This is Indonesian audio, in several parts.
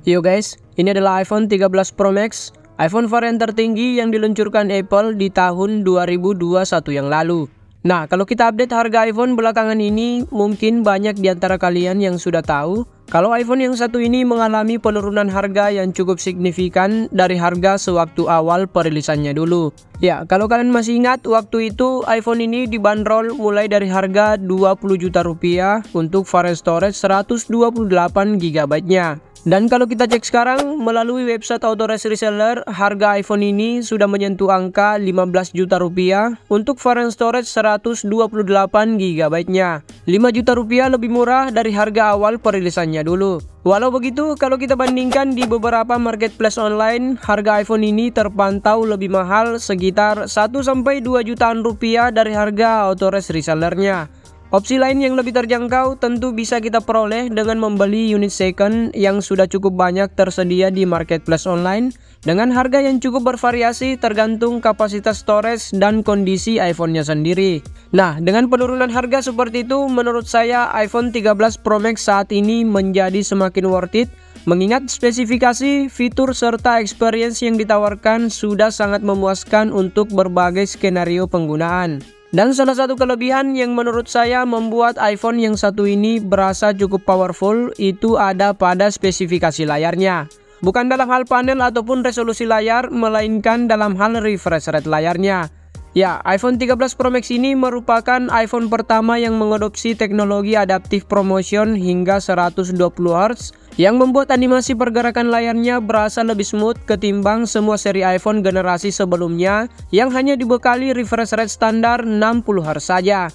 Yo guys, ini adalah iPhone 13 Pro Max, iPhone varian tertinggi yang diluncurkan Apple di tahun 2021 yang lalu. Nah, kalau kita update harga iPhone belakangan ini, mungkin banyak di antara kalian yang sudah tahu kalau iPhone yang satu ini mengalami penurunan harga yang cukup signifikan dari harga sewaktu awal perilisannya dulu. Ya, kalau kalian masih ingat, waktu itu iPhone ini dibanderol mulai dari harga 20 juta rupiah untuk varian storage 128 GB-nya. Dan kalau kita cek sekarang melalui website authorized reseller, harga iPhone ini sudah menyentuh angka 15 juta rupiah untuk varian storage 128 GB-nya. 5 juta rupiah lebih murah dari harga awal perilisannya dulu. Walau begitu, kalau kita bandingkan di beberapa marketplace online, harga iPhone ini terpantau lebih mahal sekitar 1-2 jutaan rupiah dari harga authorized resellernya. Opsi lain yang lebih terjangkau tentu bisa kita peroleh dengan membeli unit second yang sudah cukup banyak tersedia di marketplace online dengan harga yang cukup bervariasi tergantung kapasitas storage dan kondisi iPhone-nya sendiri. Nah, dengan penurunan harga seperti itu, menurut saya iPhone 13 Pro Max saat ini menjadi semakin worth it mengingat spesifikasi, fitur, serta experience yang ditawarkan sudah sangat memuaskan untuk berbagai skenario penggunaan. Dan salah satu kelebihan yang menurut saya membuat iPhone yang satu ini berasa cukup powerful itu ada pada spesifikasi layarnya. Bukan dalam hal panel ataupun resolusi layar, melainkan dalam hal refresh rate layarnya. Ya, iPhone 13 Pro Max ini merupakan iPhone pertama yang mengadopsi teknologi adaptive promotion hingga 120 Hz yang membuat animasi pergerakan layarnya berasa lebih smooth ketimbang semua seri iPhone generasi sebelumnya yang hanya dibekali refresh rate standar 60 Hz saja.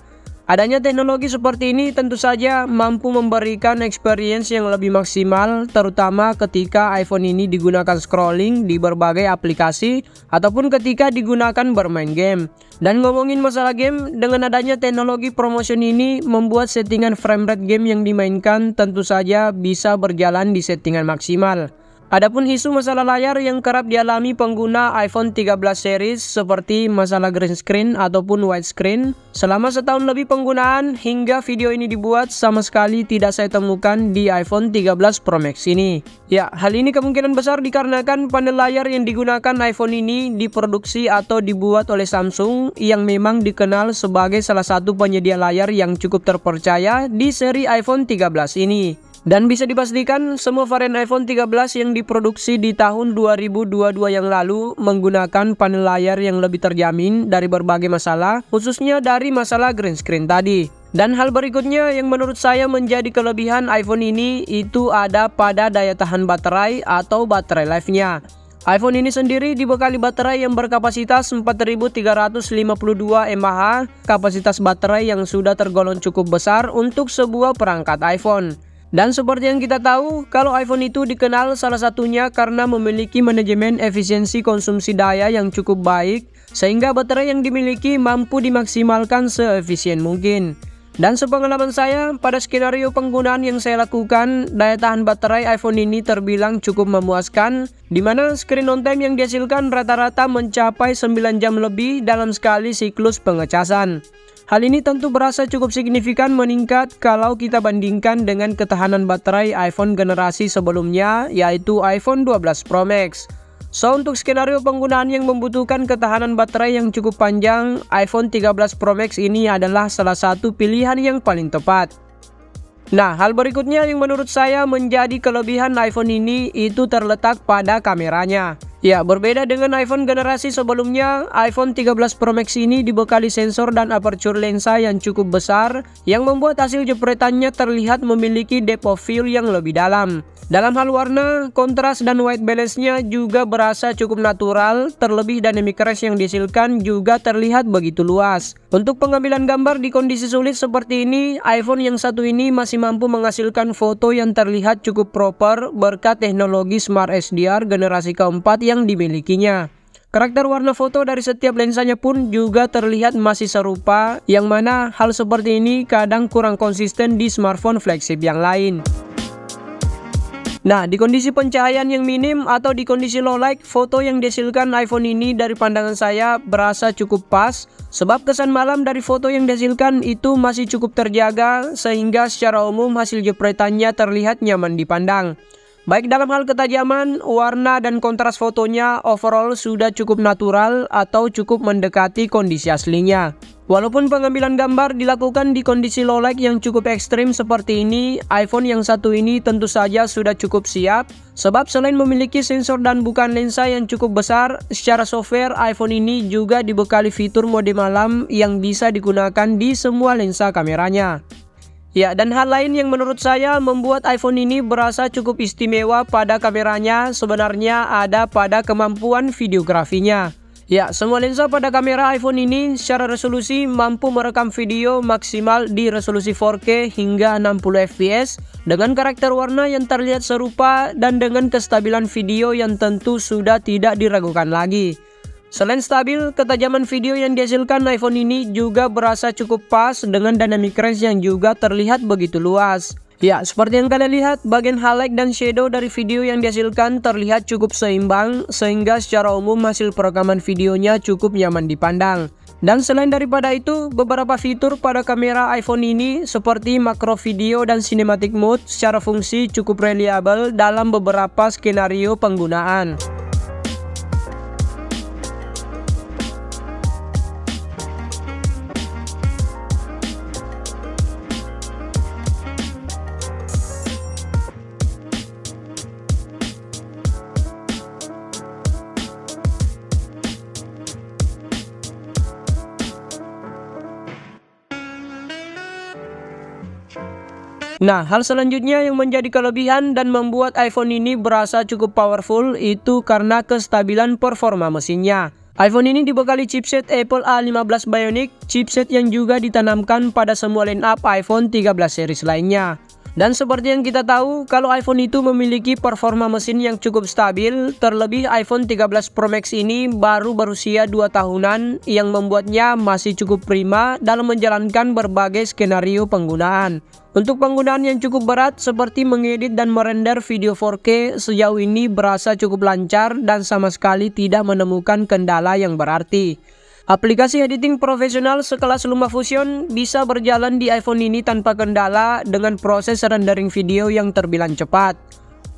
Adanya teknologi seperti ini tentu saja mampu memberikan experience yang lebih maksimal, terutama ketika iPhone ini digunakan scrolling di berbagai aplikasi ataupun ketika digunakan bermain game. Dan ngomongin masalah game, dengan adanya teknologi promotion ini membuat settingan frame rate game yang dimainkan tentu saja bisa berjalan di settingan maksimal. Adapun isu masalah layar yang kerap dialami pengguna iPhone 13 series seperti masalah green screen ataupun widescreen, selama setahun lebih penggunaan hingga video ini dibuat sama sekali tidak saya temukan di iPhone 13 Pro Max ini. Ya, hal ini kemungkinan besar dikarenakan panel layar yang digunakan iPhone ini diproduksi atau dibuat oleh Samsung yang memang dikenal sebagai salah satu penyedia layar yang cukup terpercaya di seri iPhone 13 ini. Dan bisa dipastikan semua varian iPhone 13 yang diproduksi di tahun 2022 yang lalu menggunakan panel layar yang lebih terjamin dari berbagai masalah, khususnya dari masalah green screen tadi. Dan hal berikutnya yang menurut saya menjadi kelebihan iPhone ini itu ada pada daya tahan baterai atau baterai life-nya. iPhone ini sendiri dibekali baterai yang berkapasitas 4352 mAh, kapasitas baterai yang sudah tergolong cukup besar untuk sebuah perangkat iPhone. Dan seperti yang kita tahu, kalau iPhone itu dikenal salah satunya karena memiliki manajemen efisiensi konsumsi daya yang cukup baik, sehingga baterai yang dimiliki mampu dimaksimalkan seefisien mungkin. Dan sepengalaman saya, pada skenario penggunaan yang saya lakukan, daya tahan baterai iPhone ini terbilang cukup memuaskan, di mana screen on time yang dihasilkan rata-rata mencapai 9 jam lebih dalam sekali siklus pengecasan. Hal ini tentu berasa cukup signifikan meningkat kalau kita bandingkan dengan ketahanan baterai iPhone generasi sebelumnya, yaitu iPhone 12 Pro Max. So, untuk skenario penggunaan yang membutuhkan ketahanan baterai yang cukup panjang, iPhone 13 Pro Max ini adalah salah satu pilihan yang paling tepat. Nah, hal berikutnya yang menurut saya menjadi kelebihan iPhone ini itu terletak pada kameranya. Ya, berbeda dengan iPhone generasi sebelumnya, iPhone 13 Pro Max ini dibekali sensor dan aperture lensa yang cukup besar yang membuat hasil jepretannya terlihat memiliki depth of field yang lebih dalam. Dalam hal warna, kontras dan white balance-nya juga berasa cukup natural, terlebih dynamic range yang dihasilkan juga terlihat begitu luas. Untuk pengambilan gambar di kondisi sulit seperti ini, iPhone yang satu ini masih mampu menghasilkan foto yang terlihat cukup proper berkat teknologi Smart HDR generasi keempat yang dimilikinya. Karakter warna foto dari setiap lensanya pun juga terlihat masih serupa, yang mana hal seperti ini kadang kurang konsisten di smartphone flagship yang lain. Nah, di kondisi pencahayaan yang minim atau di kondisi low light, foto yang dihasilkan iPhone ini dari pandangan saya berasa cukup pas, sebab kesan malam dari foto yang dihasilkan itu masih cukup terjaga, sehingga secara umum hasil jepretannya terlihat nyaman dipandang. Baik dalam hal ketajaman, warna, dan kontras fotonya overall sudah cukup natural atau cukup mendekati kondisi aslinya. Walaupun pengambilan gambar dilakukan di kondisi low light yang cukup ekstrim seperti ini, iPhone yang satu ini tentu saja sudah cukup siap. Sebab selain memiliki sensor dan bukan lensa yang cukup besar, secara software iPhone ini juga dibekali fitur mode malam yang bisa digunakan di semua lensa kameranya. Ya, dan hal lain yang menurut saya membuat iPhone ini berasa cukup istimewa pada kameranya sebenarnya ada pada kemampuan videografinya. Ya, semua lensa pada kamera iPhone ini secara resolusi mampu merekam video maksimal di resolusi 4K hingga 60 fps dengan karakter warna yang terlihat serupa dan dengan kestabilan video yang tentu sudah tidak diragukan lagi. Selain stabil, ketajaman video yang dihasilkan iPhone ini juga berasa cukup pas dengan dynamic range yang juga terlihat begitu luas. Ya, seperti yang kalian lihat, bagian highlight dan shadow dari video yang dihasilkan terlihat cukup seimbang, sehingga secara umum hasil perekaman videonya cukup nyaman dipandang. Dan selain daripada itu, beberapa fitur pada kamera iPhone ini seperti makro video dan cinematic mode secara fungsi cukup reliable dalam beberapa skenario penggunaan. Nah, hal selanjutnya yang menjadi kelebihan dan membuat iPhone ini berasa cukup powerful itu karena kestabilan performa mesinnya. iPhone ini dibekali chipset Apple A15 Bionic, chipset yang juga ditanamkan pada semua line-up iPhone 13 series lainnya. Dan seperti yang kita tahu, kalau iPhone itu memiliki performa mesin yang cukup stabil, terlebih iPhone 13 Pro Max ini baru berusia 2 tahunan yang membuatnya masih cukup prima dalam menjalankan berbagai skenario penggunaan. Untuk penggunaan yang cukup berat seperti mengedit dan merender video 4K sejauh ini berasa cukup lancar dan sama sekali tidak menemukan kendala yang berarti. Aplikasi editing profesional sekelas LumaFusion bisa berjalan di iPhone ini tanpa kendala dengan proses rendering video yang terbilang cepat.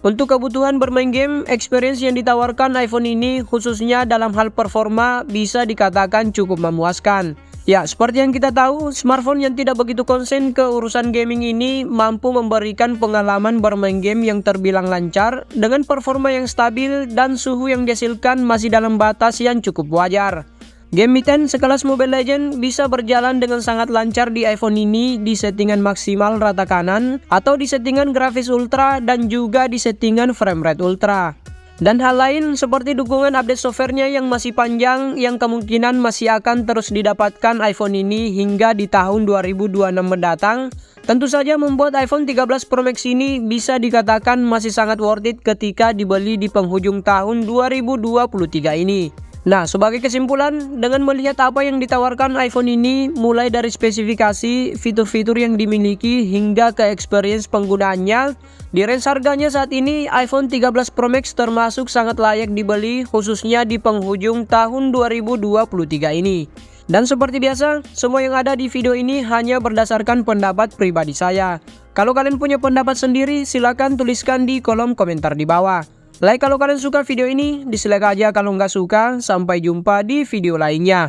Untuk kebutuhan bermain game, experience yang ditawarkan iPhone ini khususnya dalam hal performa bisa dikatakan cukup memuaskan. Ya, seperti yang kita tahu, smartphone yang tidak begitu konsen ke urusan gaming ini mampu memberikan pengalaman bermain game yang terbilang lancar dengan performa yang stabil dan suhu yang dihasilkan masih dalam batas yang cukup wajar. Game Mi-10 sekelas Mobile Legends bisa berjalan dengan sangat lancar di iPhone ini di settingan maksimal rata kanan atau di settingan grafis ultra dan juga di settingan frame rate ultra. Dan hal lain seperti dukungan update softwarenya yang masih panjang yang kemungkinan masih akan terus didapatkan iPhone ini hingga di tahun 2026 mendatang, tentu saja membuat iPhone 13 Pro Max ini bisa dikatakan masih sangat worth it ketika dibeli di penghujung tahun 2023 ini. Nah, sebagai kesimpulan, dengan melihat apa yang ditawarkan iPhone ini, mulai dari spesifikasi, fitur-fitur yang dimiliki, hingga ke experience penggunaannya, di range harganya saat ini, iPhone 13 Pro Max termasuk sangat layak dibeli, khususnya di penghujung tahun 2023 ini. Dan seperti biasa, semua yang ada di video ini hanya berdasarkan pendapat pribadi saya. Kalau kalian punya pendapat sendiri, silakan tuliskan di kolom komentar di bawah. Like kalau kalian suka video ini, dislike aja kalau nggak suka. Sampai jumpa di video lainnya.